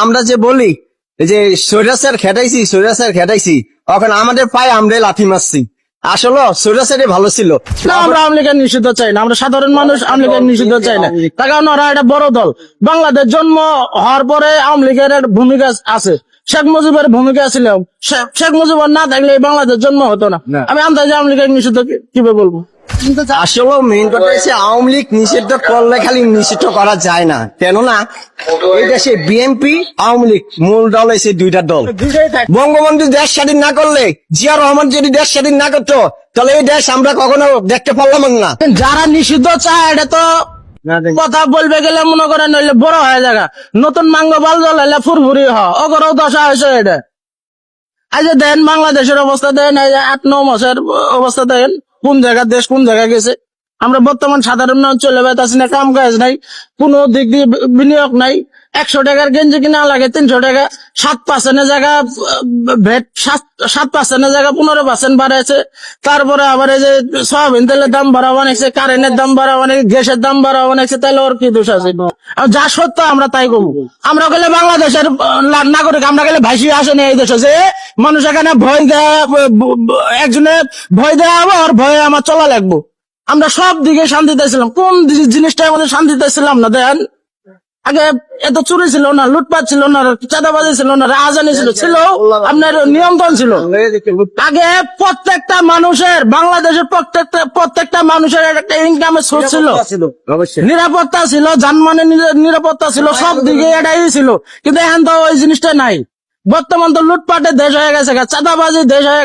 আমরা যে বলি যে সৈরাসের খেটাইছি এখন আমাদের পায়ে আমরা লাথি মারছি। আসলে সৈরাসেরই ভালো ছিল। না, আমরা আওয়ামী লীগের নিষিদ্ধ চাই না, আমরা সাধারণ মানুষ আওয়ামী লীগের নিষিদ্ধ চাই না। তার কারণ ওরা একটা বড় দল। বাংলাদেশ জন্ম হওয়ার পরে আওয়ামী লীগের একটা ভূমিকা আছে, শেখ মুজিবের ভূমিকা ছিল। শেখ মুজিব না থাকলে এই বাংলাদেশ জন্ম হতো না। আমি আন্দাজে আওয়ামী লীগের নিষিদ্ধ কিভাবে বলবো? আসলে মেইন কথা হচ্ছে আওয়ামী লীগ নিষিদ্ধ করলে খালি নিষিদ্ধ করা যায় না, কেননা এই দেশে বিএনপি আওয়ামী লীগ মূল দল হয়েছে দুইটা দল। বঙ্গবন্ধু দেশ স্বাধীন না করলে, জিয়া রহমান যদি দেশ স্বাধীন না করতো, তাহলে এই দেশ আমরা কখনো দেখতে পারলাম না। যারা নিষিদ্ধ চায় এটা তো কথা বলবে গেলে মনে করেন নইলে বড় হয়ে যাবে। নতুন মাঙ্গ বাল জল হইলে ফুরফুরি অগরও দশা হয়েছে এটা। এই যে দেন বাংলাদেশের অবস্থা দেন, এই যে 8-9 মাসের অবস্থা দেন, কোন জায়গা দেশ কোন জায়গায় গেছে। আমরা বর্তমান সাধারণ মানুষ চলে বেড়াচ্ছি না, কাম কাজ নাই, কোনো দিক দিয়ে বিনিয়োগ নাই। 100 টাকার গেঞ্জি কিনা লাগে 300 টাকা। 7% জায়গা ভেট, 7% জায়গা 15% বাড়াইছে। তারপরে আবার এই যে সয়াবিন তেলের দাম বাড়া বানাইছে, কারেন্টের দাম বাড়া বানাইছে, গ্যাসের দাম বাড়া বানাইছে। তাহলে ওর কি দোষ আছে? আর যা সত্য আমরা তাই করবো। আমরা গেলে বাংলাদেশের নাগরিক, আমরা গেলে ভাইসি আসেনি এই দেশে যে মানুষ এখানে ভয় দেয়, একজনে ভয় দেওয়া হবে আর ভয়ে আমার চলা লাগবো। আমরা সব দিকে শান্তিতে ছিলাম, কোন জিনিসটা আমাদের শান্তিতে ছিলাম না? দেন আগে এত চুরি ছিল না, লুটপাট ছিল না, চাঁদাবাজি ছিল না, রাজধানী ছিল আপনার নিয়ন্ত্রণ ছিল। আগে প্রত্যেকটা মানুষের, বাংলাদেশের প্রত্যেকটা মানুষের একটা ইনকামের সোর্স ছিল, নিরাপত্তা ছিল, যানবাহনের নিরাপত্তা ছিল, সব দিকে এটাই ছিল। কিন্তু এখন তো ওই জিনিসটা নাই। বর্তমান তো লুটপাটের দেশ হয়ে গেছে, চাঁদাবাজির দেশ হয়ে গেছে।